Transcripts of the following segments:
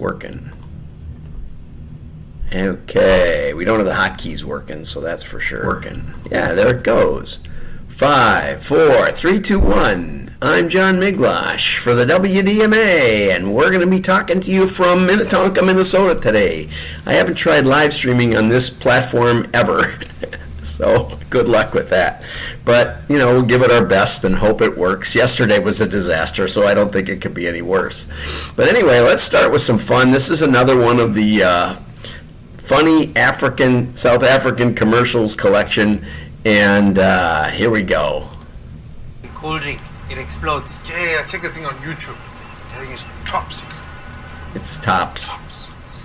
working. Okay, we don't have the hotkeys working, so that's for sure. Working. Yeah, there it goes. 5, 4, 3, 2, 1. I'm John Miglosh for the WDMA, and we're going to be talking to you from Minnetonka, Minnesota today. I haven't tried live streaming on this platform ever, so good luck with that. But, you know, we'll give it our best and hope it works. Yesterday was a disaster, so I don't think it could be any worse. But anyway, let's start with some fun. This is another one of the funny South African commercials collection, and here we go. Cool drink, it explodes. Yeah, check the thing on YouTube. That thing is tops. It's tops. It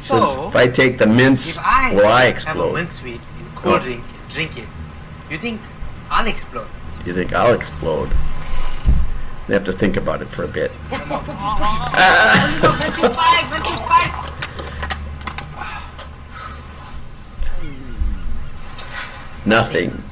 So, says, if I take the mince, if I will I have a explode? mint sweet in cool drink and drink it, you think I'll explode? You think I'll explode? They have to think about it for a bit. Nothing.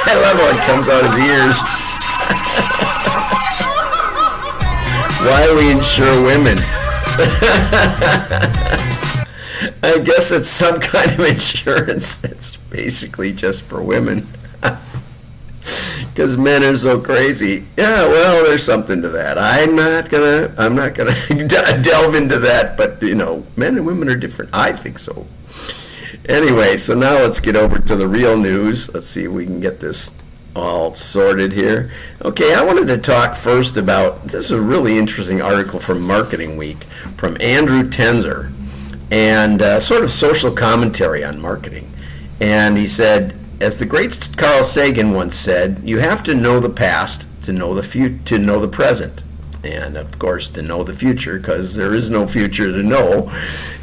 I love how it comes out his ears. Why we insure women? I guess it's some kind of insurance that's basically just for women. Because men are so crazy. Yeah, well, there's something to that. I'm not gonna delve into that, but you know, men and women are different. I think so. Anyway, so now let's get over to the real news. Let's see if we can get this all sorted here. Okay, I wanted to talk first about, this is a really interesting article from Marketing Week from Andrew Tenzer, and sort of social commentary on marketing. And he said, as the great Carl Sagan once said, you have to know the past to know the present. And of course to know the future, because there is no future to know.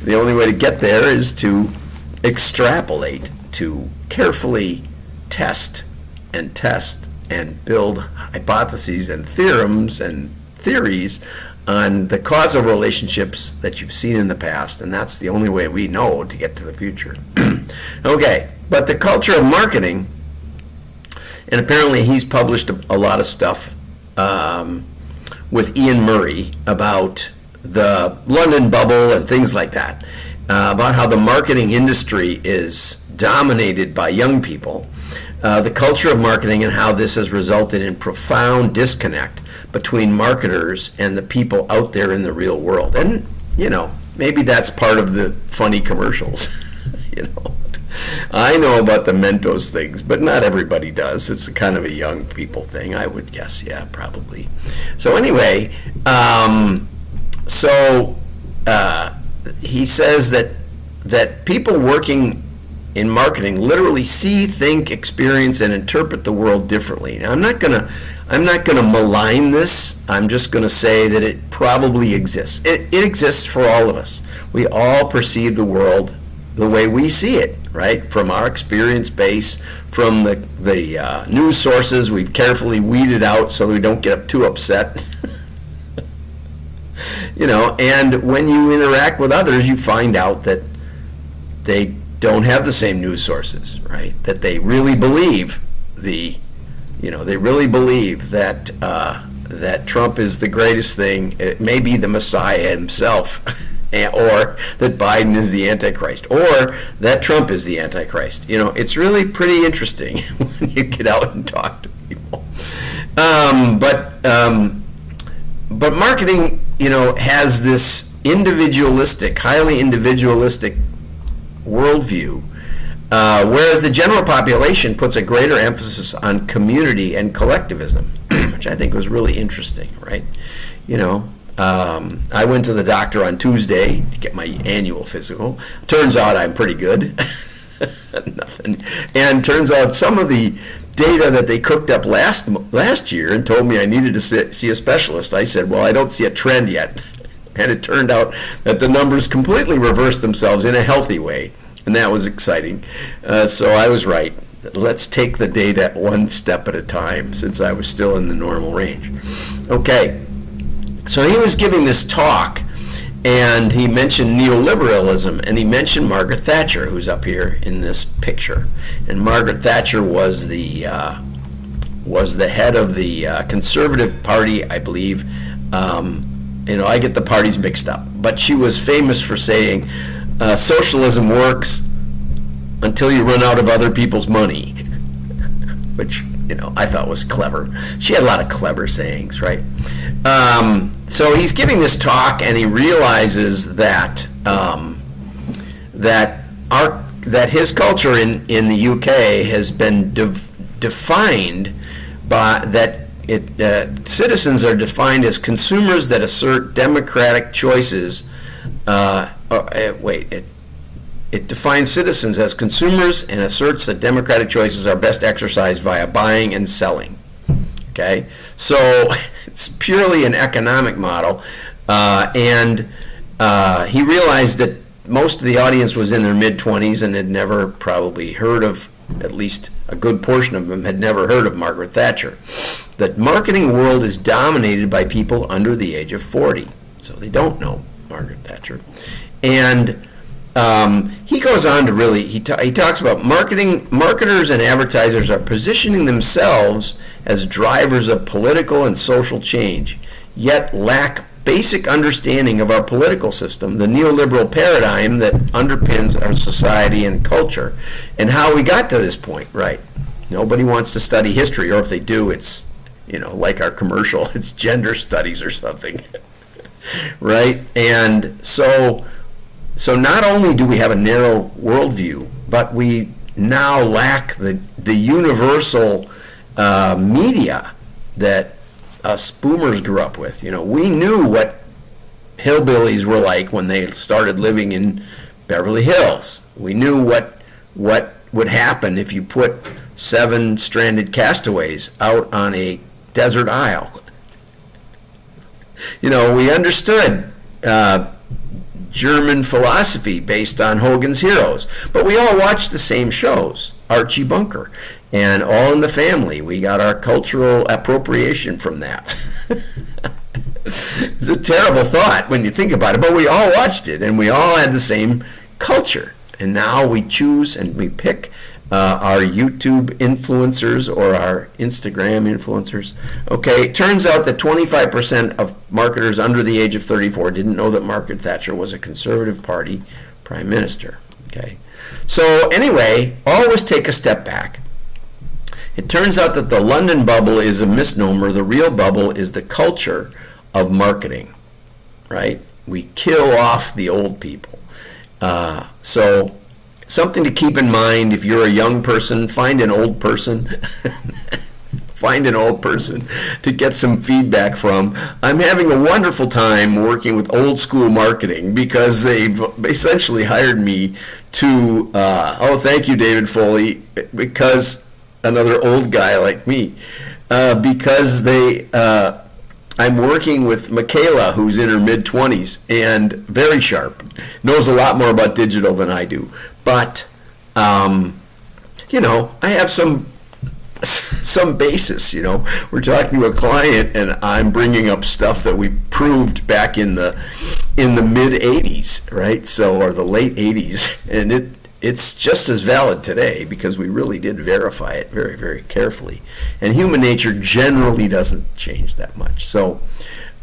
The only way to get there is to extrapolate, to carefully test and build hypotheses and theorems and theories on the causal relationships that you've seen in the past, and that's the only way we know to get to the future. Okay, but the culture of marketing, and apparently he's published a lot of stuff with Ian Murray about the London bubble and things like that. About how the marketing industry is dominated by young people, the culture of marketing, and how this has resulted in profound disconnect between marketers and the people out there in the real world. And, you know, maybe that's part of the funny commercials. You know, I know about the Mentos things, but not everybody does. It's a kind of a young people thing, I would guess. Yeah, probably. So anyway, he says that people working in marketing literally see, think, experience, and interpret the world differently. Now, I'm not gonna malign this. I'm just gonna say that it probably exists. It exists for all of us. We all perceive the world the way we see it, right? From our experience base, from the news sources we've carefully weeded out so we don't get too upset. You know, and when you interact with others, you find out that they don't have the same news sources, right? That they really believe that that Trump is the greatest thing. It may be the Messiah himself, or that Biden is the Antichrist, or that Trump is the Antichrist. You know, it's really pretty interesting when you get out and talk to people. But marketing, you know, has this highly individualistic worldview, whereas the general population puts a greater emphasis on community and collectivism, which I think was really interesting, right? You know, I went to the doctor on Tuesday to get my annual physical. Turns out I'm pretty good. Nothing. And turns out some of the data that they cooked up last year and told me I needed to see a specialist, I said, well, I don't see a trend yet. And it turned out that the numbers completely reversed themselves in a healthy way. And that was exciting. So I was right. Let's take the data one step at a time, since I was still in the normal range. Okay. So he was giving this talk, and he mentioned neoliberalism, and he mentioned Margaret Thatcher, who's up here in this picture. And Margaret Thatcher was the head of the Conservative Party, I believe, I get the parties mixed up. But she was famous for saying, socialism works until you run out of other people's money, which, I thought was clever. She had a lot of clever sayings, right? So he's giving this talk, and he realizes that that his culture in the UK has been defined by that. Citizens are defined as consumers that assert democratic choices. It defines citizens as consumers and asserts that democratic choices are best exercised via buying and selling. Okay, so it's purely an economic model, and he realized that most of the audience was in their mid-20s and had never probably heard of, at least a good portion of them had never heard of Margaret Thatcher. The marketing world is dominated by people under the age of 40, so they don't know Margaret Thatcher. And he goes on to really, he talks about marketers and advertisers are positioning themselves as drivers of political and social change, yet lack basic understanding of our political system, the neoliberal paradigm that underpins our society and culture, and how we got to this point, right? Nobody wants to study history, or if they do, it's, like our commercial, it's gender studies or something, right? And so not only do we have a narrow worldview, but we now lack the universal media that us boomers grew up with. We knew what hillbillies were like when they started living in Beverly Hills. We knew what would happen if you put 7 stranded castaways out on a desert isle. We understood German philosophy based on Hogan's Heroes, but we all watched the same shows, Archie Bunker and All in the Family. We got our cultural appropriation from that. It's a terrible thought when you think about it, but we all watched it, and we all had the same culture. And now we choose and we pick our YouTube influencers or our Instagram influencers. Okay, it turns out that 25% of marketers under the age of 34 didn't know that Margaret Thatcher was a Conservative Party prime minister. Okay, so anyway, always take a step back. It turns out that the London bubble is a misnomer. The real bubble is the culture of marketing, right? We kill off the old people. So something to keep in mind if you're a young person, find an old person. Find an old person to get some feedback from. I'm having a wonderful time working with old school marketing because they've essentially hired me to, thank you, David Foley, because another old guy like me, because I'm working with Michaela, who's in her mid-20s and very sharp, knows a lot more about digital than I do. But, I have some basis, We're talking to a client, and I'm bringing up stuff that we proved back in the mid-'80s, right? So, or the late '80s, and it's just as valid today because we really did verify it very, very carefully. And human nature generally doesn't change that much. So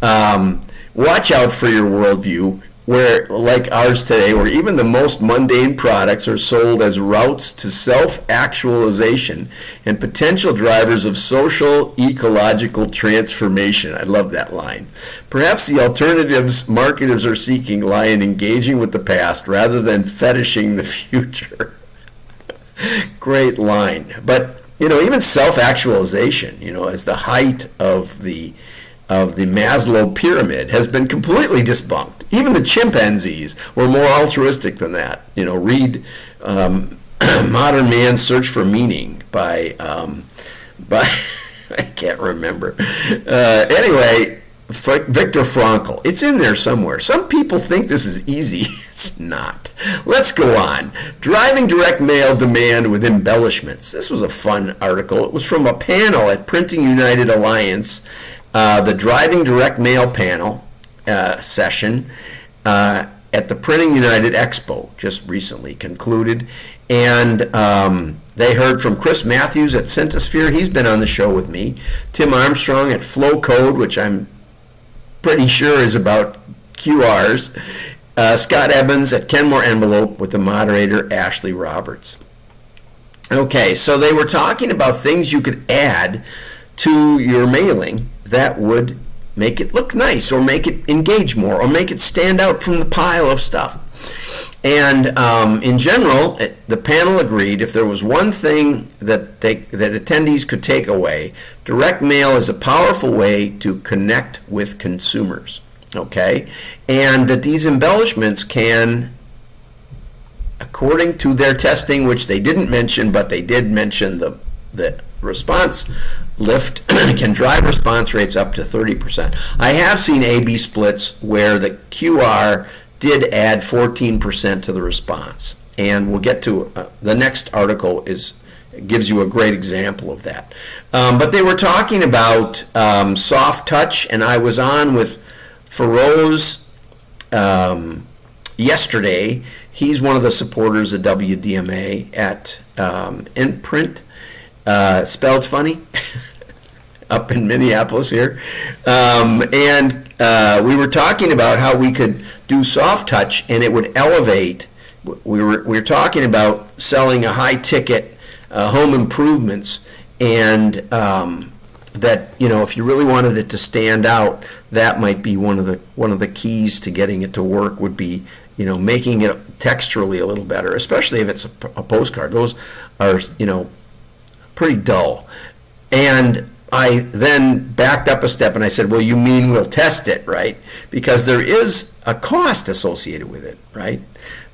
watch out for your worldview, where, like ours today, where even the most mundane products are sold as routes to self-actualization and potential drivers of social ecological transformation. I love that line. Perhaps the alternatives marketers are seeking lie in engaging with the past rather than fetishing the future. Great line. But, even self-actualization, as the height of the Maslow pyramid has been completely debunked. Even the chimpanzees were more altruistic than that. Read Modern Man's Search for Meaning by I can't remember. Anyway, Viktor Frankl. It's in there somewhere. Some people think this is easy. It's not. Let's go on. Driving direct mail demand with embellishments. This was a fun article. It was from a panel at Printing United Alliance. The Driving Direct Mail panel session at the Printing United Expo just recently concluded. And they heard from Chris Matthews at Centosphere. He's been on the show with me. Tim Armstrong at Flow Code, which I'm pretty sure is about QRs. Scott Evans at Kenmore Envelope with the moderator Ashley Roberts. Okay, so they were talking about things you could add to your mailing that would make it look nice, or make it engage more, or make it stand out from the pile of stuff. And in general, the panel agreed if there was one thing that attendees could take away, direct mail is a powerful way to connect with consumers. Okay, and that these embellishments can, according to their testing, which they didn't mention, but they did mention the response lift, can drive response rates up to 30%. I have seen A/B splits where the QR did add 14% to the response, and we'll get to the next article gives you a great example of that. But they were talking about soft touch, and I was on with Feroz yesterday. He's one of the supporters of WDMA at Imprint, spelled funny, up in Minneapolis here. And we were talking about how we could do soft touch and it would elevate. We were talking about selling a high ticket home improvements, and that, you know, if you really wanted it to stand out, that might be one of the keys to getting it to work, would be, you know, making it texturally a little better, especially if it's a postcard. Those are, you know, pretty dull. And I then backed up a step and I said, well, you mean we'll test it, right? Because there is a cost associated with it, right?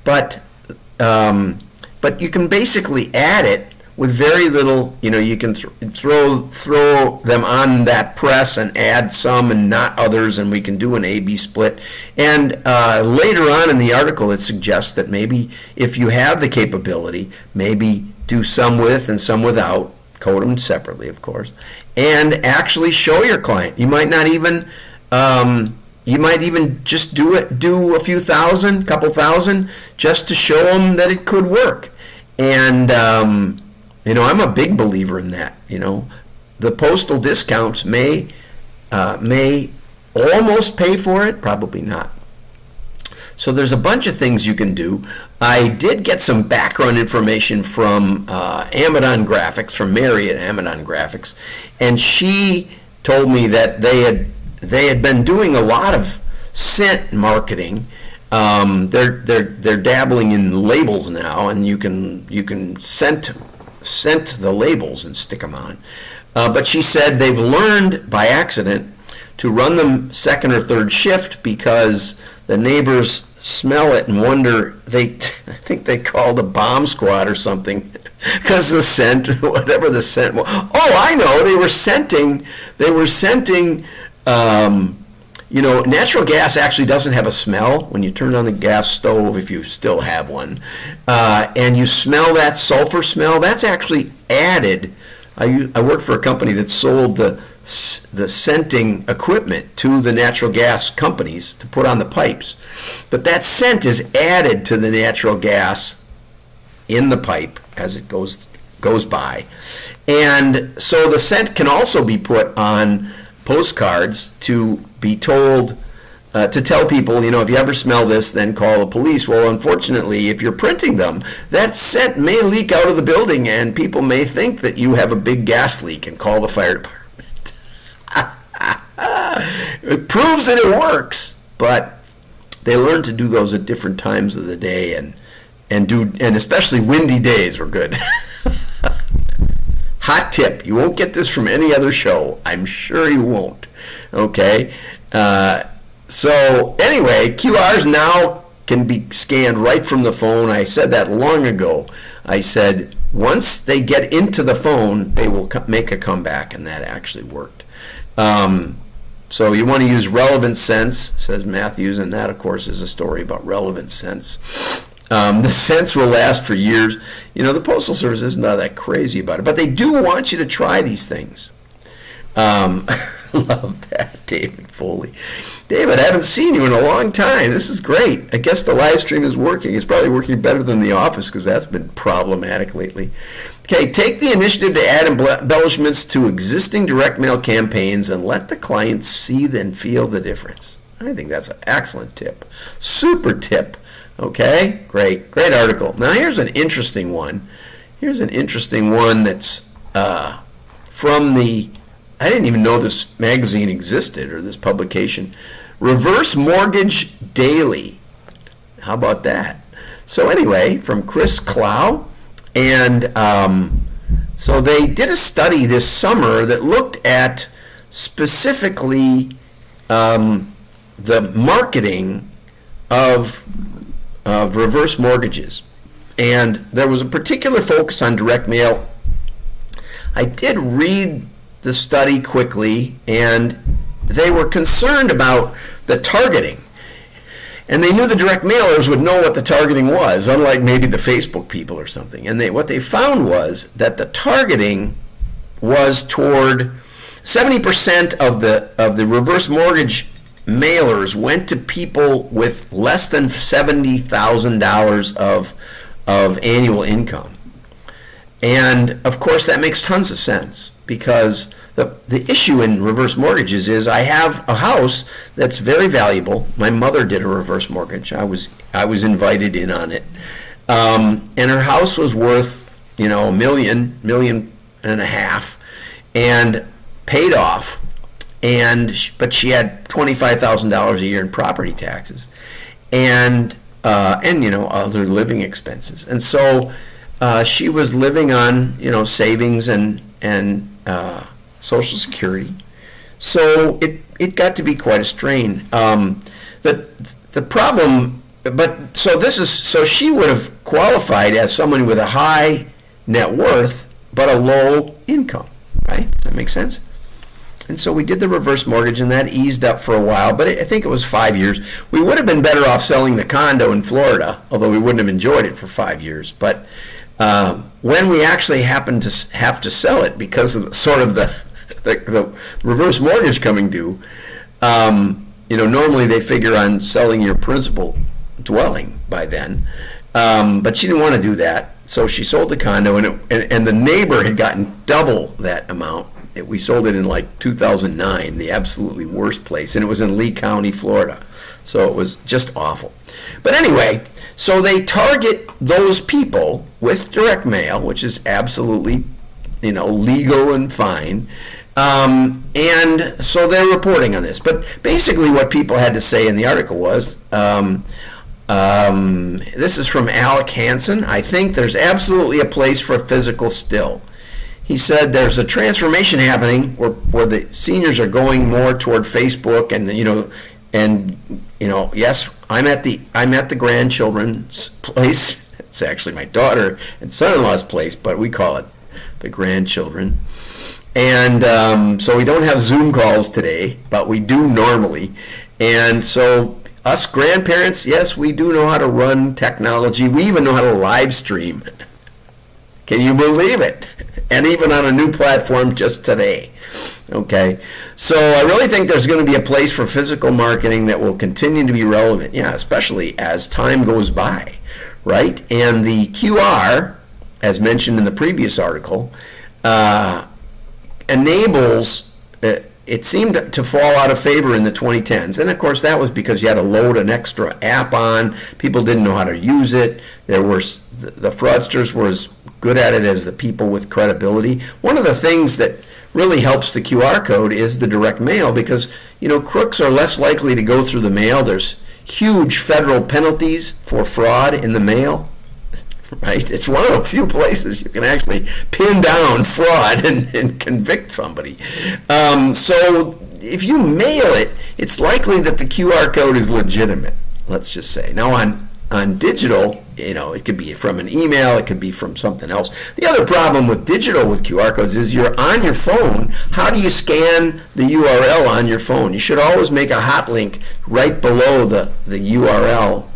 But you can basically add it with very little, you know, you can throw them on that press and add some and not others, and we can do an A/B split. And later on in the article, it suggests that maybe if you have the capability, maybe do some with and some without, code them separately, of course, and actually show your client. You might not even, just do a few thousand, couple thousand, just to show them that it could work. And you know, I'm a big believer in that. You know, the postal discounts may almost pay for it, probably not. So there's a bunch of things you can do. I did get some background information from Amadon Graphics, from Mary at Amadon Graphics, and she told me that they had been doing a lot of scent marketing. They're dabbling in labels now, and you can scent the labels and stick them on. But she said they've learned by accident to run them second or third shift because the neighbors smell it and wonder, I think they called a bomb squad or something because the scent, whatever the scent was. Oh, I know, they were scenting, you know, natural gas actually doesn't have a smell when you turn on the gas stove, if you still have one, and you smell that sulfur smell. That's actually added. I worked for a company that sold the scenting equipment to the natural gas companies to put on the pipes. But that scent is added to the natural gas in the pipe as it goes by. And so the scent can also be put on postcards to be told, to tell people, you know, if you ever smell this, then call the police. Well, unfortunately, if you're printing them, that scent may leak out of the building and people may think that you have a big gas leak and call the fire department. It proves that it works, but they learn to do those at different times of the day, and especially windy days are good. Hot tip, you won't get this from any other show. I'm sure you won't. Okay? So anyway, QRs now can be scanned right from the phone. I said that long ago. I said once they get into the phone, they will make a comeback, and that actually worked. So you want to use relevant sense, says Matthews, and that, of course, is a story about relevant sense. The sense will last for years. You know, the Postal Service isn't all that crazy about it, but they do want you to try these things. Love that, David. Foley. David, I haven't seen you in a long time. This is great. I guess the live stream is working. It's probably working better than the office because that's been problematic lately. Okay, take the initiative to add embellishments to existing direct mail campaigns and let the clients see and feel the difference. I think that's an excellent tip. Super tip. Okay, great article. Now here's an interesting one. That's from the, I didn't even know this magazine existed or this publication, Reverse Mortgage Daily. How about that? So anyway, from Chris Clow, and so they did a study this summer that looked at specifically the marketing of reverse mortgages. And there was a particular focus on direct mail. I did read the study quickly, and they were concerned about the targeting. And they knew the direct mailers would know what the targeting was, unlike maybe the Facebook people or something. And what they found was that the targeting was toward 70% of the reverse mortgage mailers went to people with less than $70,000 of annual income. And of course that makes tons of sense, because the issue in reverse mortgages is I have a house that's very valuable. My mother did a reverse mortgage. I was invited in on it. And her house was worth, $1 million and a half, and paid off. But she had $25,000 a year in property taxes, and other living expenses, and so she was living on savings and Social Security. So it got to be quite a strain. The problem, so she would have qualified as someone with a high net worth but a low income, right? Does that make sense? And so we did the reverse mortgage, and that eased up for a while, but I think it was 5 years. We would have been better off selling the condo in Florida, although we wouldn't have enjoyed it for 5 years. But when we actually happened to have to sell it because of the reverse mortgage coming due, normally they figure on selling your principal dwelling by then. But she didn't want to do that, so she sold the condo, and the neighbor had gotten double that amount. We sold it in like 2009, the absolutely worst place, and it was in Lee County, Florida. So it was just awful. But anyway, so they target those people with direct mail, which is absolutely, legal and fine. And so they're reporting on this. But basically what people had to say in the article was, this is from Alec Hansen. I think there's absolutely a place for a physical still. He said there's a transformation happening where the seniors are going more toward Facebook, and yes, I'm at the grandchildren's place. It's actually my daughter and son-in-law's place, but we call it the grandchildren. And so we don't have Zoom calls today, but we do normally. And so us grandparents, yes, we do know how to run technology. We even know how to live stream. Can you believe it? And even on a new platform just today. Okay, so I really think there's going to be a place for physical marketing that will continue to be relevant, especially as time goes by, right? And the QR, as mentioned in the previous article, enables, it seemed to fall out of favor in the 2010s. And of course that was because you had to load an extra app on. People didn't know how to use it. The fraudsters were as good at it as the people with credibility. One of the things that really helps the QR code is the direct mail, because crooks are less likely to go through the mail. There's huge federal penalties for fraud in the mail, right? It's one of the few places you can actually pin down fraud and convict somebody. So if you mail it, it's likely that the QR code is legitimate, let's just say. Now on digital, it could be from an email, it could be from something else. The other problem with digital with QR codes is you're on your phone. How do you scan the URL on your phone? You should always make a hot link right below the URL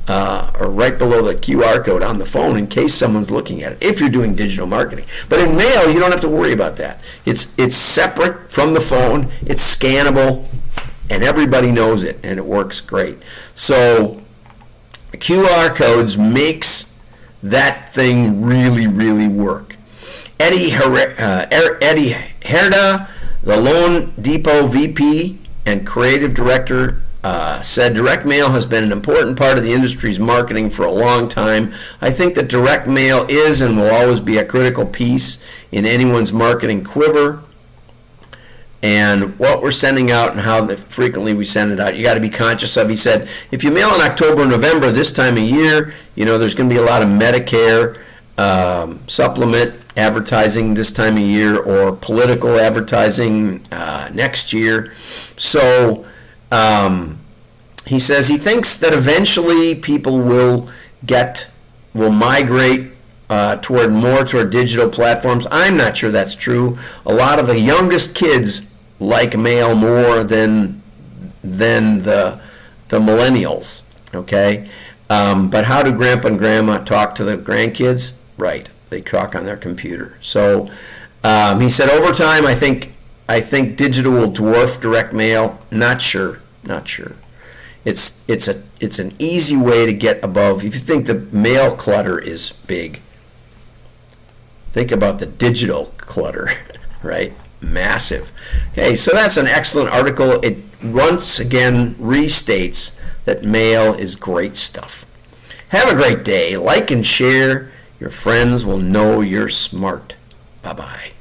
or right below the QR code on the phone in case someone's looking at it, if you're doing digital marketing. But in mail, you don't have to worry about that. It's separate from the phone, it's scannable, and everybody knows it, and it works great. So QR codes makes that thing really, really work. Eddie Herda, the Loan Depot VP and creative director, said direct mail has been an important part of the industry's marketing for a long time. I think that direct mail is and will always be a critical piece in anyone's marketing quiver. And what we're sending out and how frequently we send it out, you got to be conscious of. He said, if you mail in October, November, this time of year, there's going to be a lot of Medicare supplement advertising this time of year, or political advertising next year. So he says he thinks that eventually people will migrate toward digital platforms. I'm not sure that's true. A lot of the youngest kids like mail more than the millennials. Okay, but how do Grandpa and Grandma talk to the grandkids? Right, they talk on their computer. So he said over time, I think digital will dwarf direct mail. Not sure. It's an easy way to get above. If you think the mail clutter is big, think about the digital clutter, right? Massive. Okay, so that's an excellent article. It once again restates that mail is great stuff. Have a great day. Like and share. Your friends will know you're smart. Bye-bye.